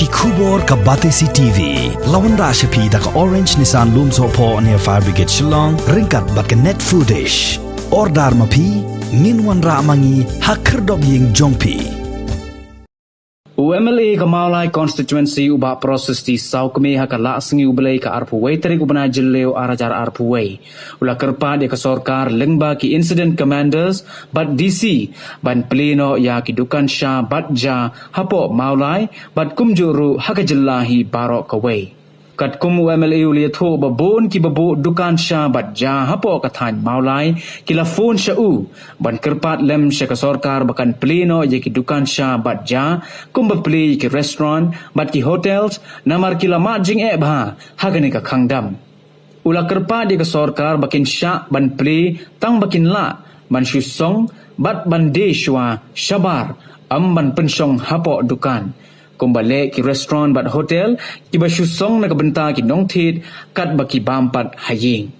Kubor ka Batesi TV. Lawan Rashapi da ka Orange Nissan Lumso po near Fire Brigade Shillong. Ringkat bat ka net foodish. Ordar mapi. Minwan ra mangi hakerdog ying jongpi. UMLA ka Mawlai constituency uba proses di sau kami hakala sengi ubelai ka arpuway tarik ubana jelleu arajar arpuway. Ula Kyrpad ka Sorkar lengba ki incident commanders bat DC ban pleno ya ki Dukan Sha bat ja hapo Mawlai bat kumjuru hakajellahi barok kaway. Kat kum UMLA ulia tho babon ki babo Dukan Sha bat ja hapo kathan Mawlai kila phone sha u ban Kyrpad lem sha ka Sorkar bakan pleno ye ki Dukan Sha bat ja kum ba play ki restaurant bat ki hotels namar kila ma jing e ba hagani ka khangdam ula Kyrpad ye ka Sorkar bakin sha ban play tang bakin la ban shu song bat ban de shwa shabar am ban pensong hapo Dukan kumbale ki restaurant bat hotel ki bashu song na kabenta ki nongthit kat baki bampat haying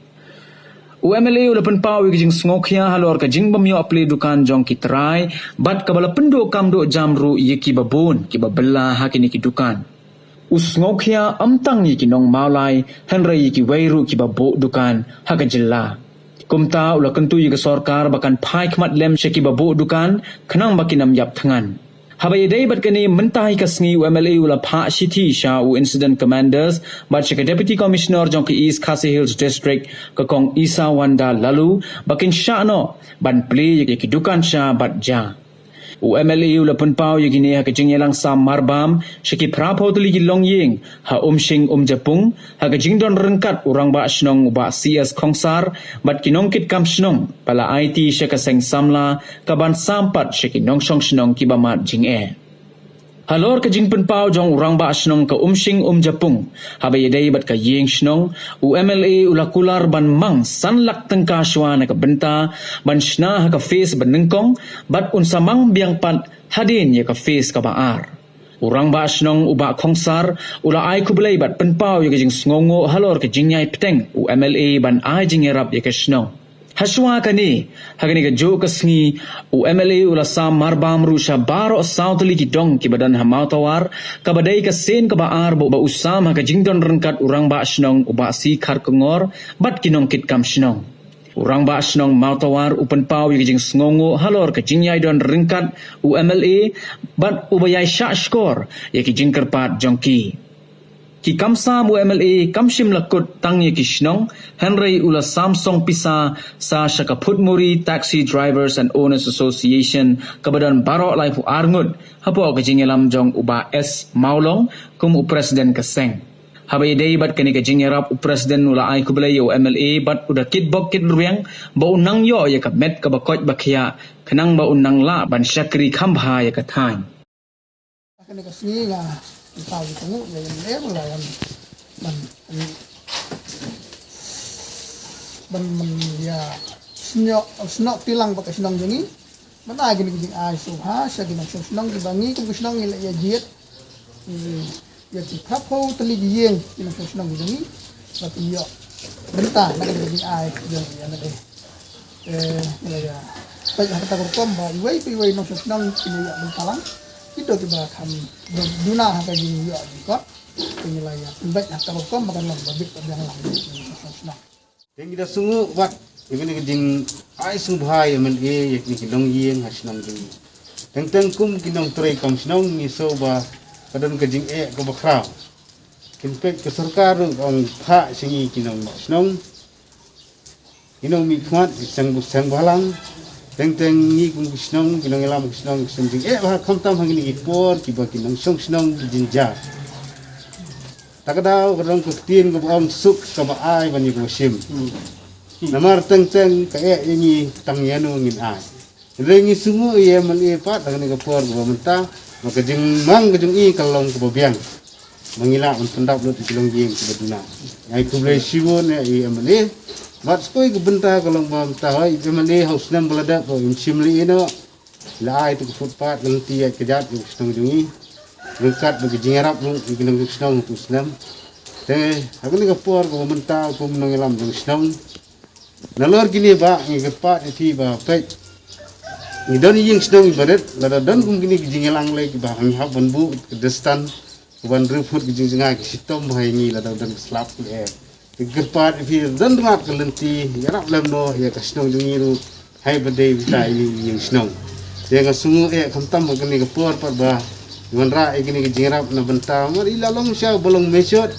UMLA ula penpau ki jing sngokhya halor ka jing bamyo aple Dukan jong ki trai bat kabala pendo kamdo jamru ye ki babun ki babella hakini ki Dukan usngokhya amtang ye ki nong Mawlai henry ki weiru ki babo Dukan hakajilla kumta ula kentu ye ka Sorkar bakan phai khmat lem sheki babo Dukan khnang bakinam yap thangan Habai day bat kani mentahi kasngi UMLA ula pha shiti sha u incident commanders bat shika deputy commissioner jong ki East Khasi Hills district ka kong Isa Wanda lalu bakin sha no ban play ye ki Dukan Sha bat ja UMLA ula punpau ye gini ha kajing yelang sam marbam shiki prapo tuli ki longying ha umshing japung ha kajing don rengkat urang ba shnong ba CS khongsar bat kinongkit kam shnong pala IT shaka seng samla kaban sampat shiki nongshong shnong ki ba mat jing e halor ka jing punpau jong urang ba shnong ka umshing japung ha ba yedai bat ka yeng shnong UMLA ula kular ban mang sanlak tengka shwa na ka benta ban shna ha ka face ban nengkong bat unsamang biang pat hadin ye ka face ka baar urang ba shnong uba khongsar ula ai kublai bat punpau ye ka jing sngongo halor ka jing yai peteng UMLA ban ai jing erap ye ka shnong Haswa kani hagani ka jo kasngi UMLA ula sam marbam rusha baro sautli ki dong ki badan hamautawar kabadai ka sen ka baar bo ba usam ha ka jingdon rengkat urang ba shnong uba si khar kengor bat kinong kit kam shnong urang ba shnong mautawar upan pau ye jing sngongo halor ka jingyai don rengkat UMLA bat ubayai sha skor ye ki jing Kyrpad jongki Ki kamsam UMLA kamshim lakut tangye kishnong Henry ula Samsung pisa sa Shakaputmuri Taxi Drivers and Owners Association kabadan barok lai pu arngut hapo ka jingelam jong uba S Maulong kum u president kaseng habai dei bat kani ka jingerap u president ula ai kublai UMLA bat uda kit bok kit ruang ba unang yo ya ka met ka bakoj bakhya khnang ba unang la ban shakri khambha ya ka thain kani ka singa tao itu ya yang leh lah yang ya senok tilang pakai senang jengi mana gini gini suha saya gini senang dibangi kum senang ini ya jet ya tikap kau teli gieng gini senang jengi tapi ya bentar nak gini yang nanti ya baik harta berkom bah iwai nong senang ini ya bentalang itu tiba kami duna apa gini ya juga penilaian baik harta berkom bahkan lebih yang lain senang yang kita sungguh buat ini kejing ai subhai MLA yakni kinong yeng hasnong ding teng kum kinong tray kom snong ni so ba kadon kejing ko bakraw kinpek ke Sorkar ong pha singi kinong snong kinong mi khmat sang balang teng ni kum snong kinong elam snong sending ba khamtam hangini ipor ki ba kinong snong jinja takadaw kadon ko tin ko om suk ka ba ai bani ko sim namar teng ka ini tangyano ngin ai rengi sungu ye mali pat ngani ka por go menta maka jing mang jing i kalong ko biang mangila un pendap lut kilong jing ko baduna ai ku ble siwon ai mali mat skoi ko benta kalong ba menta ai mali haus nam balada ko simli ino la ai tu footpath lang ti ai kejat ko snong jungi rengkat bagi jingarap lu kilong snong tu snam te agni ka por go menta ko mengelam jing snong nalor gini ba ngi Kyrpad ti ba pe ni don ying snong badet la don kum gini jingelang le ba ngi habon bu destan ban reput ke jingga ke sitom hai ni la dan slap ke Kyrpad fi dan rat ke lenti ya rap lem no ya ke snong jungi ru hai bade tai yang snong ya ga sungu kam tam ke ni ke por par ba man ra ke ni ke jingrap na benta mar ila long sya bolong mesot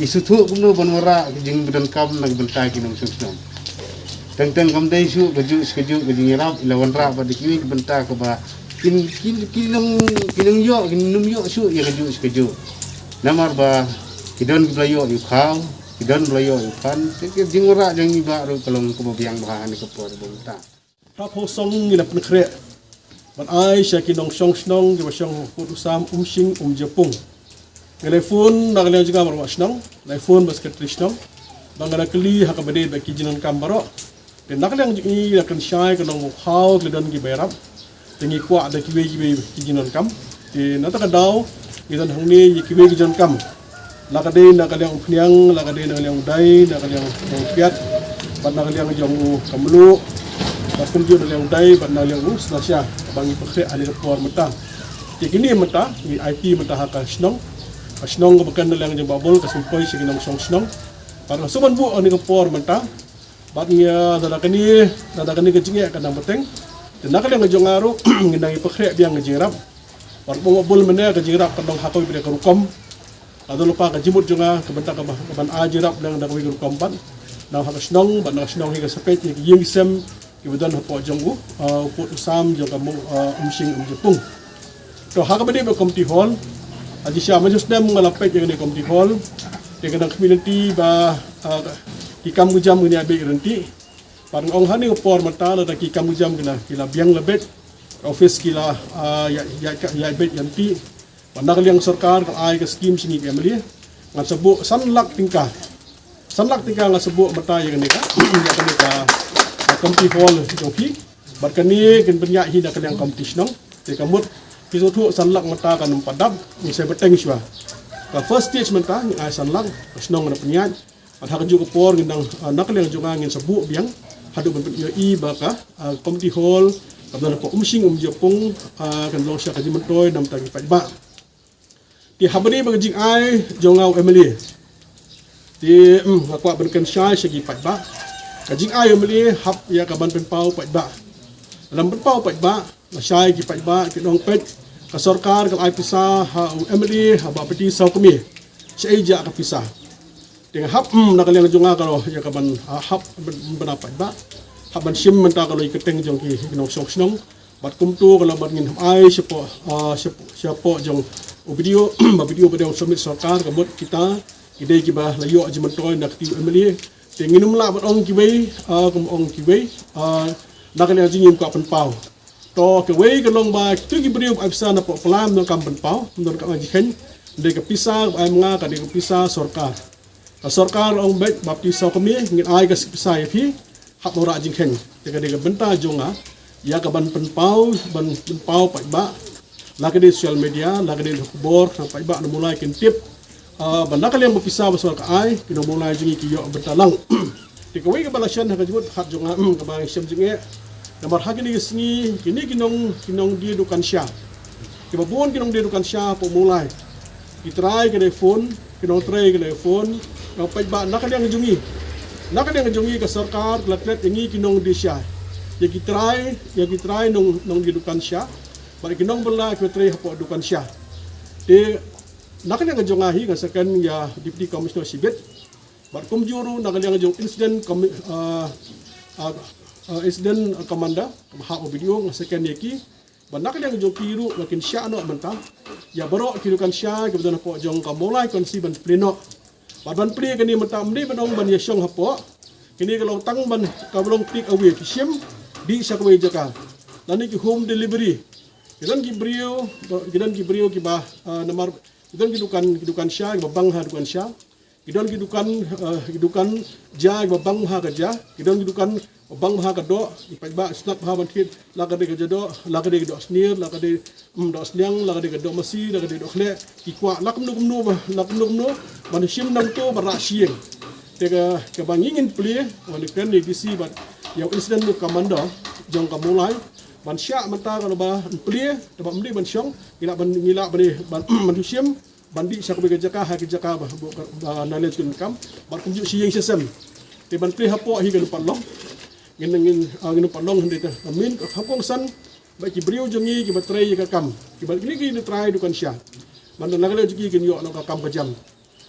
isu thu kuno ban wara ke jing bedan kam na benta ke nong snong teng kam dai su ke ju ke jingrap ila wan ra ba de ki benta ke ba kinong yo kinum yo su ya keju namar ba kidon blayo yu khau kidon blayo yu pan ke jingora jang ni ba ro kalong ko biang ba ni ko por bongta ta pho song ni la pen khre ban ai sha kinong song snong ge ba song pu sam sing jepung telefon na gale juga mar wasnong telefon bas ke trisnong bangala kli ha ka bade ba ki jinon kam baro de nak lang ji la kan shai kanong khau ke don gi berap tengi kwa ada kiwe ki jinon kam ti nata kadau gidan hangni kiwe ki jinon kam la ka de na ka liang phniang la ka de na liang dai na ka liang piat pat na ka liang jong kamlu pa kum ju na liang dai pat na liang us na sya bangi pakre ali por mata ti kini mata ni IP mata ha ka snong ko bakan na liang jong babol ka sumpoi si ginong song snong para suman bu ani ko por mata bat nya da kani ke jinge ka nang beteng dan nak yang ngejong aru ngendang ipakre biang ngejirap war bol mena ke jirap kadang hakoi bre ke rukom ado lupa ke jimut jonga ke bentak ke ban ajirap dang dak wi rukom ban nang hak snong ban snong hi ke sepet ni ying sem ke bedan hapo jonggu put usam jong kamu umsing jepung to hak bade be community hall aji sya majus dem ngalapet yang ni community hall de kadang community ba ki kam gujam ni abe renti parang ong hani upor mata la ki kamu jam kila biang lebet office kila ya bet yanti panak liang sorkar kal ai ke skim singi family ngan sebu sanlak tingkah ngan sebu mata yang ni ka ya kan ka community hall joki barkani ken penyak hi dak liang competition te kamut piso thu sanlak mata kan padap ni saya beteng swa ka first stage mata ni ai sanlak snong na penyak padha ju upor ngendang nak liang junga ngin sebu biang hadu ben i baka community hall kabna po umsing jepung kan long sya kaji mentoy nam tagi pa ti habani bang jing ai jongau emily ti akwa ben kan sya segi pa kajing ai emily hap ya kaban pen pau pa dalam pen pau pa na sya gi pa ki dong pet ka sorkar kal ai pisa ha emily ha ba peti sau kami sya ja ka pisa dengan hap nak liang jonga kalau ya kaban hap berapa ba haban sim menta kalau iketeng jong ki nong song snong bat kumtu kalau bat ngin ai siapa jong video video pada submit sorkar kebut kita ide ki ba layo aji mentoy nak ti emily tenginum la bat ong ki wei ong ki wei nak liang jingim ko pen pau to ke wei ke long ba tu ki video absa na po pelam no kam pen pau no ka aji ken de ke pisa ai mga ka de ke pisa sorkar Sorkar ong bet bapti sau kami ngin ai ka sipsai phi hap ora jing kheng te ka de benta jonga ya ka ban penpau pa ba la ka de social media la ka de bor pa ba no mulai ken tip ban nak liam bapisa basal ka ai kino mulai jingi ki yo bentalang te ka wi ka balasyan ha ka jibut hat jonga ka bang syam jinge namar ha kini sini kini kinong di dukan sya ki babon kinong di dukan sya po mulai ki try ka de phone kinong try ka de phone pa ba nak liang jungi ka sorkar latlet ingi kinong di sya ya ki try nong di dukan sya ba kinong bala ki try hapo dukan sya de nak liang jungahi ka second ya deputy commissioner sibet ba kum juru nak liang jung incident commander ha video ka second yaki ba nak liang jung kiru makin sya no mentang ya baro ki dukan sya ke bedan hapo jong ka Mawlai konsi ban pleno ban pri kini mentam ni benong ban yesong hapo kini kalau tang ban kablong tik away kisim di sakwe jaka lani ki home delivery kidan ki brio ki ba namar kidan ki dukan sya ki babang ha dukan sya kidan ki dukan ja ki babang ha ka ja kidan ki dukan babang ha ka do ipai ba snap ha ban kit la ka de ka do la ka de do snir la ka de do snyang la ka de do masi la ka de do khle ki kwa la kum no ban sim nang to bara sieng te ka bangingin plie wan kan ni disi bat yang incident no commander jong ka Mawlai ban sya mata kalau ba plie dapat mdi ban syong ngila ban ban sim bandi syak be jaka ha jaka ba knowledge kun kam bar kunju siyeng sesem te ban pri hapo hi kan palong ngin palong hende ta amin hapong san ba ki brio jongi ki batrai ka kam ki bal ni try dukan sya man nagale juki kin yo no ka kam ka jam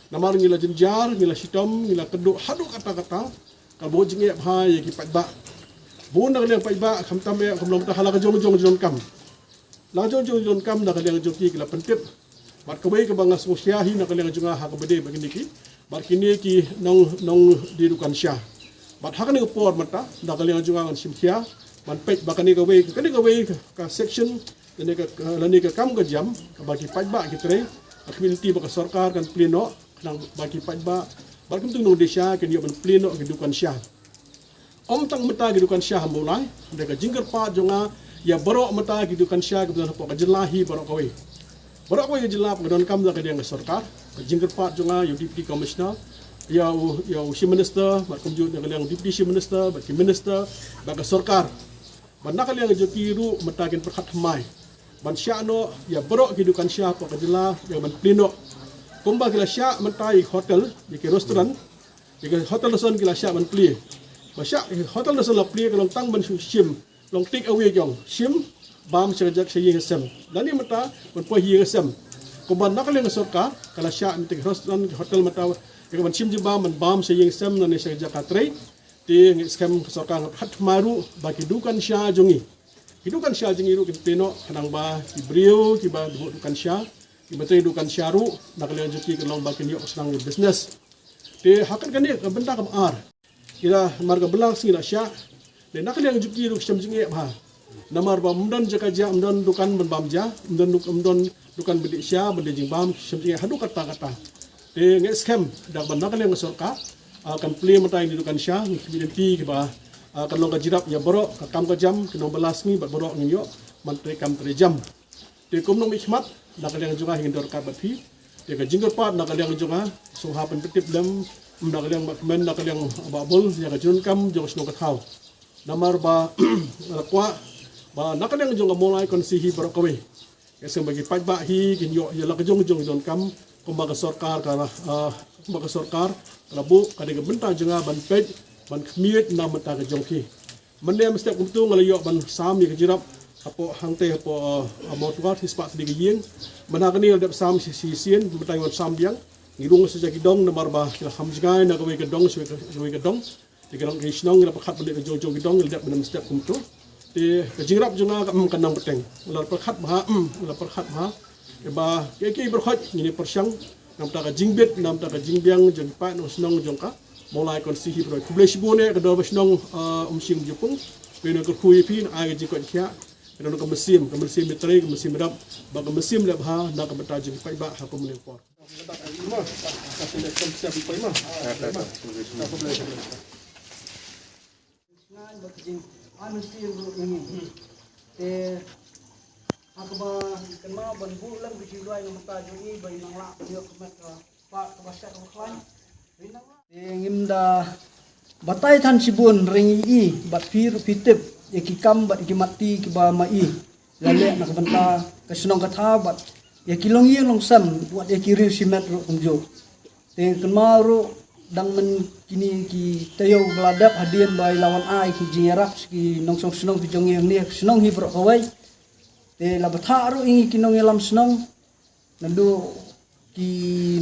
namar ngila jenjar ngila sitom ngila keduk hadu kata-kata ka bo jingi bha ye ki pat ba bo nagale pat ba kham tam ya kham lom ta hala ka jong kam la jong kam nagale juki ki la pentip bar ka wei ka banga sosya hi nagale junga ha ka bede bagini ki bar kini ki nong di dukan sya bar hakani upor mata nagale junga ngan simthia man pet bakani ka wei ka section lani ka kam ka jam ka bagi pat ba ki tre community ba ka Sorkar kan pleno nang bagi pat ba bar kum tung desya kan yo ban pleno ki dukan sya om tang mata ki dukan sya Mawlai mereka jingkar pa jonga ya borok mata ki dukan sya ki dan ka jelahi borok kawe jelah pengadon kam da ka dia Sorkar ka jingkar pa jonga yo deputy commissioner ya chief minister bar kum ju yang deputy chief minister bagi minister ba ka Sorkar ban nakal yang joki ru mata kin perkhat mai ban syano ya borok ki dukan sya pa ka jelah ya ban pleno kumba kila syak mentai hotel di restoran di hotel restoran kila syak men Plie basyak hotel restoran la Plie kalau tang ban sim long take away jong sim bam serjak saying sem dan ni mata men po hi sem kumba nakal yang Sorkar kala syak di restoran hotel mata ke ban sim jeba men bam saying sem nan serjak katre di skam Sorkar hat maru bagi dukan sya jongi hidukan sya jongi ru kiteno kanang ba ki brio ki ba dukan sya ibatay dukan syaru nakalian juki kalong bakin yok senang business te hakan kan ka benda kam ar kira marga belang singila sya de nakalian juki ru syam jinge ba namar ba mdan jaka ja mdan dukan ban bam ja mdan dukan bedi sya bedi jing bam syam jinge hadu kata te nge scam dak ban nakalian Sorkar akan Plie matai di dukan sya community ki ba kalong ka jirap ya borok ka kam ka jam kinong balas ni bat borok ni yo mantre kam tre jam te kumnong hikmat nakaliang juga hingin dorkat batpi dia ka jingkar pat nakaliang juga so hapen petip lem nakaliang bakmen nakaliang babul ya ka jun kam jong sno ka thau namar ba kwa ba nakaliang juga Mawlai konsihi borokawe esem bagi pat ba hi kin yo ya la ka jong don kam kumba ka Sorkar kala bu ka de benta juga ban pet ban khmiet na mata ka jong ki mendem step kumtu ngalayo ban sam ni ka jirap apo hangte apo motuat hispat di giyeng manakani dap sam sisien betai wan sambiang ngirung saja gidong na marba kila hamjgai na gawe gedong gawe gedong digerong kisnong ila pakhat bende jojo gidong ila dap benam step kumtu te kajingrap junga kam kanang beteng ila pakhat ba ba ke berkhat ini persyang nam ta ka jingbet nam ta ka jingbiang jon pa no snong jongka Mawlai konsihi pro publish bone ka do snong umsim jupung peno ko kui pin ai jikot kya dan ke mesim metri ke mesim rap bag mesim lab ha na ke betajin pai ba ha ko menepor aku ba kenal ban bulan biji luai nama tajuk ini bagi nang lak dia kemet pak kebasak klan ngimda batai tan sibun ringi bat pir pitip yaki kam bat iki mati ki ba mai lale nak benta kesenong kata bat yaki long yeng long sam buat yaki real simet ro kumjo te kemaru dang men kini ki tayo gladap hadian bai lawan ai ki jingarap ki nong song senong pijong yang ni senong hi bro kawai te la batha ro ingi ki nong yelam senong nandu ki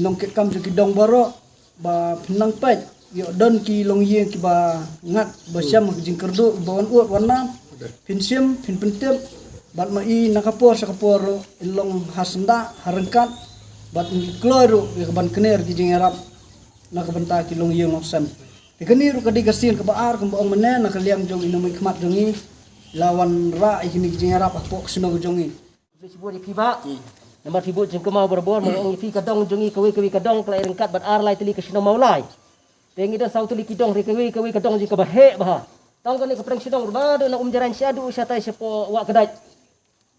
nong ket kam ki dong baro ba penang pet yo don ki long ye ki ba ngat ba syam jing kerdo bawan ut warna pin sim pin pentep bat mai nakapor sakapor ilong hasenda harengkat bat ngi kloro ye ban kener ki jing arab nakabenta ki long ye long sam ikani ru kadi gasin ka baar ka baong menen nakaliam jong inamai khmat jongi lawan ra ikini ki jing arab apok sino jongi Sibuk di kiba, nampak sibuk jeng kemau berbor, mengenai fi kadang jongi kawi kadang kelai rengkat bat ar lai teli kesino Mawlai. Tengi dah sautu likidong rekawi kadong jika bahek bah. Tang kan ni kepreng sidong berbadu na jaran syadu syatai sepo wak kedai.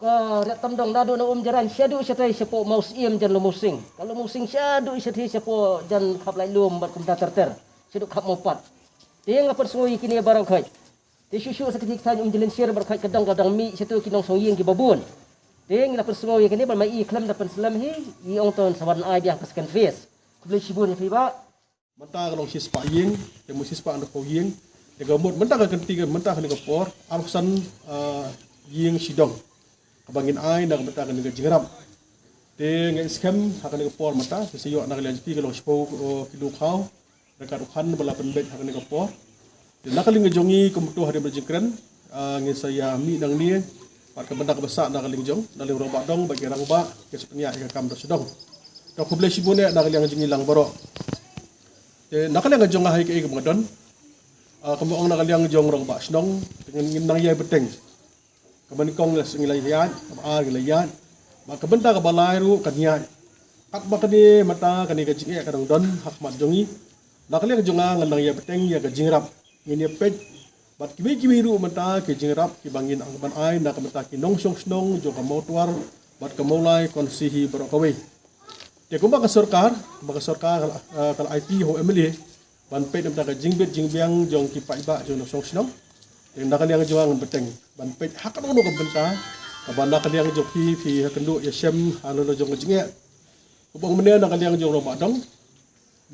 Ka retam dong dadu na jaran syadu syatai sepo mausim jan lo musing. Kalau musing syadu syatai sepo jan kap lai lum bat kumta terter. Syadu kap mopat. Teng apa sungui kini barang kai. Ti susu seketik tanya jalan syir berkait kadang mi syatu kinong songyeng ki babun. Ting la persungau yang ni bermai iklam dapat selam hi i ong ton sawan ai dia paskan face. Kublai shibun fi ba. Mentah kalau sis pak ying, temu sis pak nak ying. Dia gamut mentah kan ketiga mentah kan por arsan ying sidong. Kabangin ai nak mentah kan jingrap. Ting skam akan por mentah sesiok nak lian pi kalau spo kilo kau dekat ukan bala penbet akan por. Dia nak ling jongi kemutu hari berjingkran ngi saya mi nang ni pat kebendak besar nak ling jong nak ling robak dong bagi rang ba ke sepenya ke kam sedong. Dak kublai sibune nak ling jongi lang borok. Nak ling jong hai ke kemadon. Kamu ong nak ling jong rang ba sedong dengan nang yai beteng. Kaman kong la singilai yan, a gilai yan. Mak kebendak ke balai ru kan yai. Kat ba kani mata kani ke jinge kadang don hak mat jongi. Nak ling jonga nang yai beteng ya ke jingrap. Ini pej bat kimi ru mata ke jingrap ki bangin ang ban ai nak mata ki nong song snong jo ka motuar bat ka Mawlai konsihi berokawai te ko ba ka Sorkar kal IT ho emily ban pej mata ka jingbet jingbiang jong ki pai ba jo no song snong te nak liang jo ang beteng ban pej hak no ka benta ka ban nak liang jo fi hakendu ya shem alo lo jong jinge ko bang mene nak liang jo ro ba dong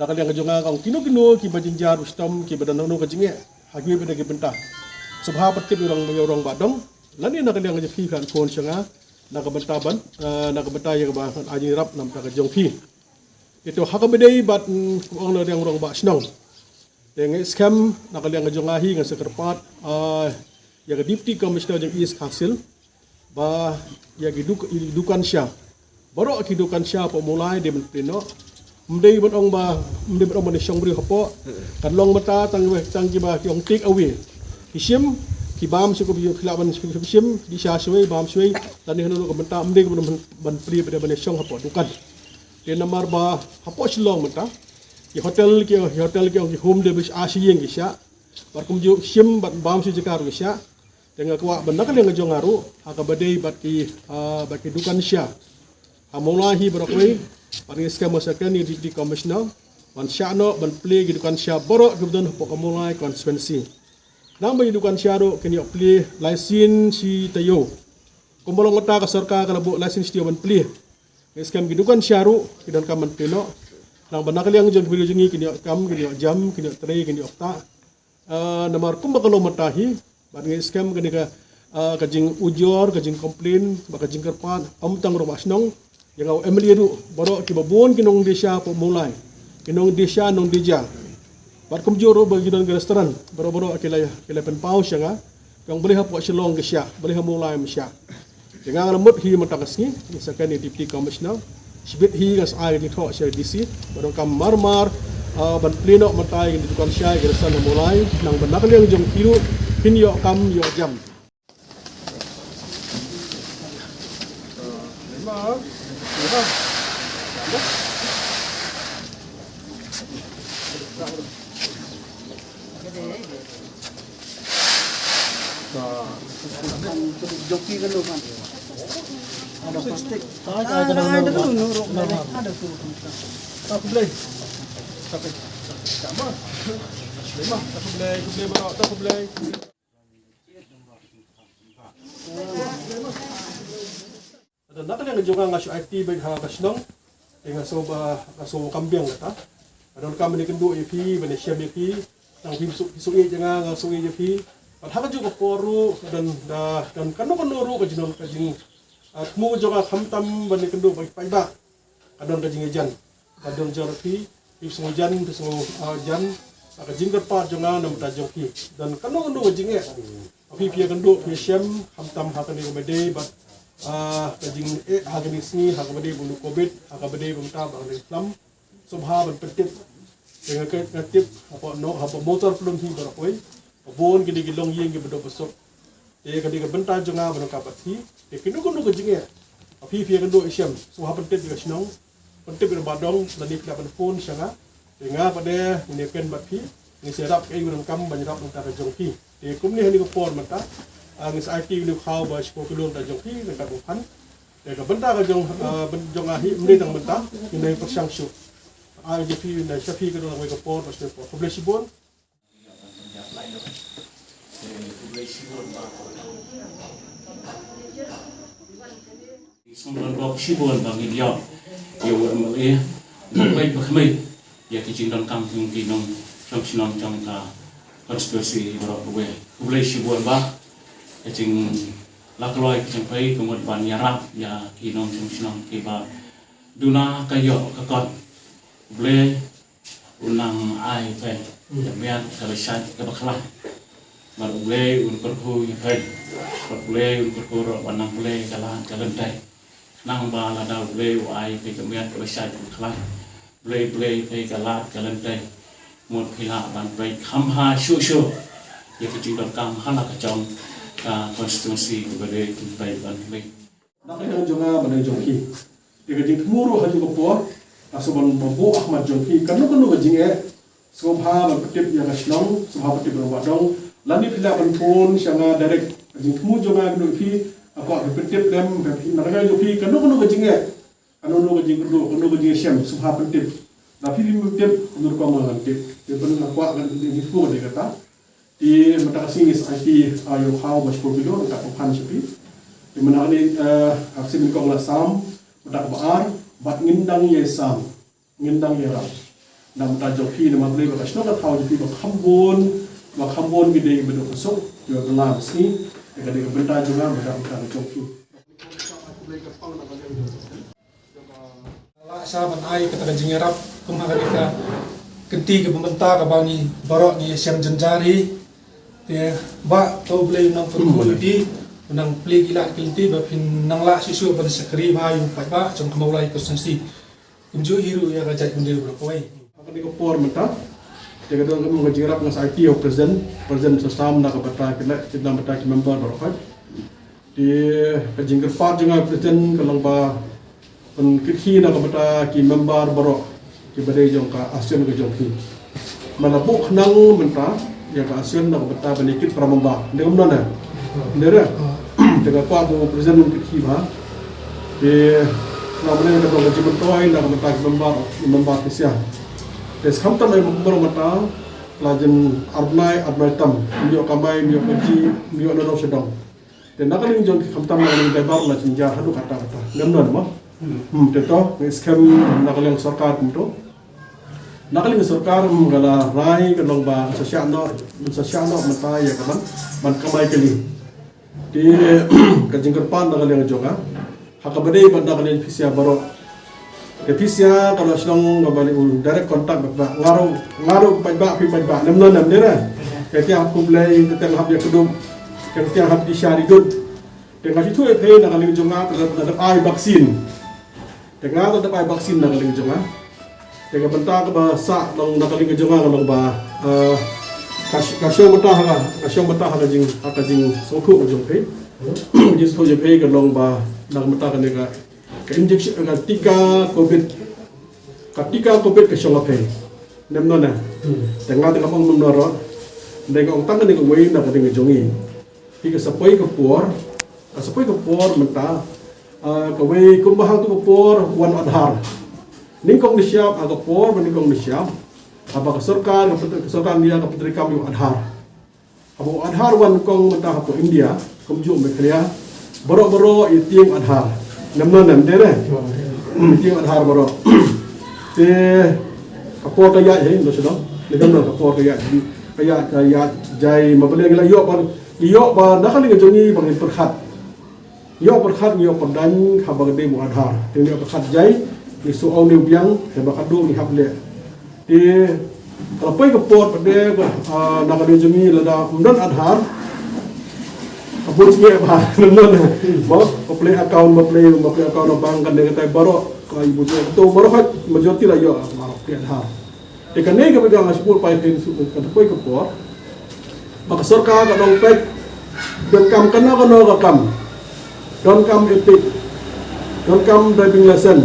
nak liang jo ngang kino ki bajinjar ustom ki badan no ka jinge hagi pada bentah subha patip orang badong lani nak liang je fi kan phone changa nak bentah ban nak bentah ya ba aji rap nam ta jong fi itu hak bedai bat ong lo yang orang ba snong dengan scam nak liang jong ahi ngan Kyrpad ya deputy commissioner jeng East Council ba ya Dukan sya baru ki Dukan sya po Mawlai de mentino mdei bon ong ba mdei bon ong shong bri hopo kan long mata tang ki ba ki ong take away hishim ki bam su ko bi khilaban hishim di sha shwe bam shwe tan ni hanu ko mata mdei bon ban pri pada ban shong hopo dukan de namar ba hopo shilong mata ki hotel ki home de bis asiyeng ki sha bar kum ju hishim ban bam su jikar ki sha dengan kuat benda kan yang ngejong aru haka badai bat ki dukan sya Mawlai berokoi paling skema second di commissioner ban syano ban Plie Dukan sya borok kebetulan pok Mawlai konstituensi nang bagi Dukan sya ro kini Plie license si tayo kumbolong kota ka Sorkar kana bu license dia ban Plie skema Dukan sya ro kidan kaman peno nang ban kali yang jong video jengi kini kam kini jam kini tray kini okta namar kum bakalo matahi ban skema kini ka kajing ujor kajing komplain bakajing Kyrpad tang ro masnong yang Emily ru baru kita bon kinong desa po Mawlai kinong desa nong dija bar kum joro bagi don restoran baru akilai pen paus yang kang boleh hapo silong gesya boleh Mawlai mesya dengan lemut hi matakasni misalkan ni deputy commissioner sibit hi gas ai ni thok sya DC baru kam marmar ban pleno matai di Dukan sya restoran Mawlai nang benak yang jong kiru hin yo kam yo jam joki kan kan ada plastik ada nuruk ada suruh aku boleh tapi sama lemah aku boleh bawa aku boleh ada nak yang juga ngasih IT bagi hal kasnong dengan so kambing kata ada kami ni kendu EP bani siam EP tang pisuk jangan ngaso EP hak juga poru dan kanu ru kajing mu juga khamtam bani kendu bagi paiba kadon kajing jan kadon jorpi pisung jan jan kajing Kyrpad jangan nam ta joki dan kanu kajing api pia kendu siam khamtam hakani komedi bat kajing hakani sni hakabade bunu covid hakabade bungta bang Islam subha ban petip dengan ketip apa motor pelum hi berapoi bon gidi gilong yeng gi bedo besok kadi ke benta jonga bano kapati kinu ke jinge api pia kendo isyam subha petip ga snong petip ga badong lani pelaban phone sanga dengan pada ini pen batpi ni serap ke ngurang kam banyak nta ka jongki kum ni hani ko por mata ang IT ni khaw ba ko kulon ta jongki nta ko han ka benta ka jong ahi mri tang benta ini persang syu IGP na Shafi ko lang ko por basta po publisibon Sumber bok shibon bagi dia, dia mulai baik berkemai, ya kicing dan kampung kinong senang jangka konstitusi berapa boleh shibon bah, kicing lakloi kicing pay kemudian nyarap ya kinong senang kiba duna kayo kakot boleh unang ai pay, jamian kalau syat kebakalah, baru boleh untuk ku yang pay, boleh untuk ku wanang boleh jalan day. Nang ba la da ble ai pe kemian ke besar kelas ble pe galat jalan teh mut pila ban ble khamha shu ya ke jing kam hala ka chong ka konstitusi ke bade ble ban ble nak yang jonga ban jongki dia jing muru haju ko po asoban babu ahmad jongki kanu ga jing sobha ban petip yang asnong sobha petip ban wadong lani pila ban pun syanga direct jing mu jonga gnu ki apa petip dem mereka joki kanu ke jinge kanu ke jing syam subha petip tapi di petip nur ko mangan tip dia pun apa kan di fu dia kata di mata kasing is IT ayo how much for video tak pan sepi di mana ni aksin ko la sam mata baar bat ngindang ye sam ngindang ye ram nam ta joki nama beli ka sno ka thau joki ba khambon gede bedo so yo la sini jika dia benda juga mereka joki. Sahabat ai kata jingerap kumhaga kita kenti ke pembentar ke bani barok ni siam jenjari dia ba tau boleh nang perkuiti nang pli gila kilti ba pin nang la sisu ban sekri ba yung pai ba jong Mawlai konsensi unju hiru ya gajat bendel berkoi akan dikopor mentah dia kata mengajarap dengan IT of present sesam nak kata kita mata member berapa di kajing Kyrpad juga present kalau ba penkirhi nak kata member berapa di badai jong ka ASEAN ke jong ki malabuk nang mentah ya ka ASEAN nak kata benikit pramamba dia mana dia dia kata tu present kirhi ba di namanya kata gaji mentoi nak kata member kesia des khamtam ay mumbar mata lajen arbnai tam mio kamai mio kaji mio nono sedang dan nakaling jong khamtam ay debar la jinjar hadu kata namnon mo teto scam nakaling Sorkar to nakaling Sorkar gala rai kanong ba sasyano mata ya kaman man kamai kali di kajing Kyrpad nakaling jonga hakabade banda nakaling fisia baro Episia kalau sedang ngabali direct contact ngaruh pajak namnon nam dera kaya aku mulai kita ngahap ya kedum kaya ngahap di syarigud dengan itu nak kali jonga terhadap ai vaksin dengan terhadap ai vaksin nak kali jonga dengan bentar ke bahasa nak kali jonga kalau bah kasyong betah jing soku jong jis ho je pe kalau bah nak betah kan dengan injection ketika COVID ke syolape nemno na tengah mong nomoro dengan tang dengan wei na dengan jongi hingga sapoi ke por menta ke wei kumbahang tu por wan adhar ningkong siap aga por ningkong siap apa ke Sorkar dia ke putri kami adhar abu adhar wan kong menta ke India kumju mekria boro itim adhar namnon nam dere tiang adhar baro te kapor kaya he no sedang namnon kapor kaya jai mabale gila yo ba nakali ga jongi bang perkhat yo perdan khabag de mu adhar te yo perkhat jai isu au ne biang he ba kadu ni hable te kalau pai kapor pade nakali jongi lada umdan adhar abot niya ba namnon mo play account ng bank kan dengan tay baro kay ibu to baro hat majority la yo maro pian ha e kanay ga bigang asipur pa tin su kan koy ko por maka Sorkar ka dong pek don kam kana kono ka kam don kam epic don kam driving lesson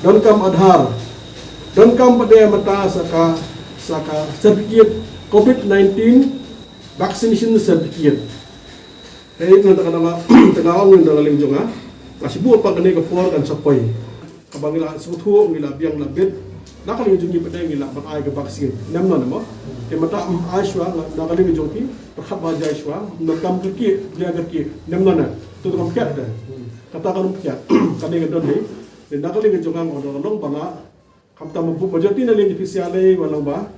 don kam adhar don kam pade mata saka certificate COVID-19 vaccination certificate itu nak tenawang dengan dalam jonga masih buat pakai ke for dan sapai kabangila suatu ngila biang labit nak kali jongi pada ngila pakai ke vaksin namno namo mata aishwa nak kali jongi perkhab baja aishwa nakam kerki dia kerki namno na tu kam kiat dah kata kan pia kan dengan don ni dan nak lagi jongang orang bala kam ta mabu majority na lagi officiale walang ba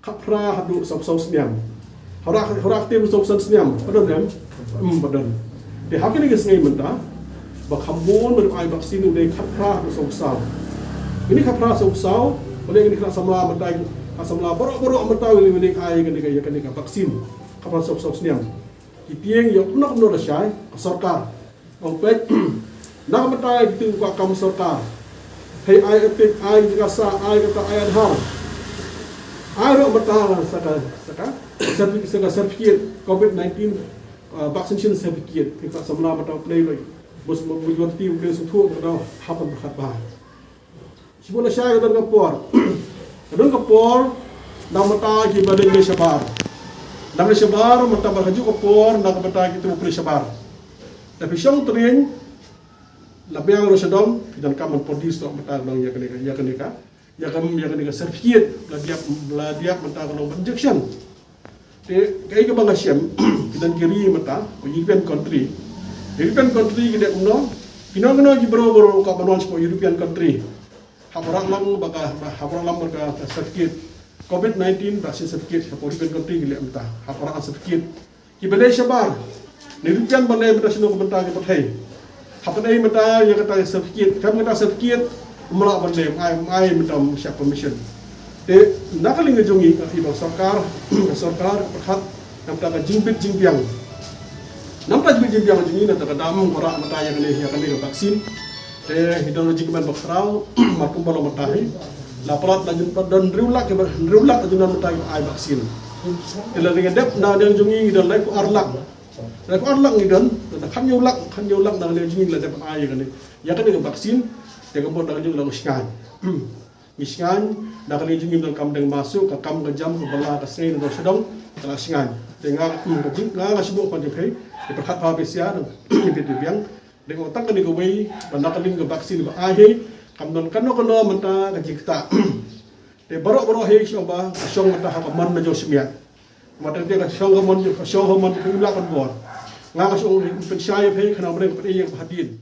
kapra hadu sop sniam horak tim sop sniam padon dem padon de hakin lagi sengai menta bak hambon ber ai vaksin udah kapra hadu sop ini kapra sop boleh ini kena samla mentai samla borok mentai ini ai kan vaksin kapra sop sniam ipieng yo nak no rasai Sorkar ompek nak mentai gitu ka kam Sorkar hey ai epic ai jasa ai kata ai anhar ai ro mentai saka certificate COVID-19 vaccination certificate kita samla mentai play lagi bos majority udah sutu kita hapan berkat bah sibula saya kata kapor nak mentai ki badeng le sabar Nama syabar, mata berhaju kopor, nak beta kita boleh syabar. Tapi syong tering, lebih yang rosadom, dan kaman produce tak mata long ya kenika sertifikat, beladiak mata long injection. Kaya ke bangga syam, kita kiri mata, European country kita kena bro kaman untuk European country. Haporak lang baka sertifikat. COVID-19 vaksin certificate European country gila mta haporan certificate ki balai syabar nirupian balai mta sino komentar ke pathai hapadai mta ya kata certificate kam kata certificate mala balai ai mta siap permission te nakali ngejungi ibang Sorkar perkhat namta ka jingpiang namta jingpiang jungi namta ka dam ora mta ya kali vaksin te hidang jingman bakrau makum balo mtahi laporan lanjut dan riulak ajunan mentai ai vaksin. Ila dengan dep na yang jungi dan lai ku arlak ngidan dan kan yulak na yang jungi la dep ai kan. Ya kan dengan vaksin dia kebon dan jungi lang iskan na kan jungi dan kam dengan masuk ka kam ngejam ke bala ka sei dan sedang telah singan. Tengah ngah sibuk pan jepei diperkat pa besia dan biang dengan otak kan digawai dan nak ke vaksin ba ai kamdon kano menta kajikta te borok he shoba shong mata ha man na josmia mata te ka shong mon ko ula kan bor nga ka shong pen shai he kana bre ko ye hadin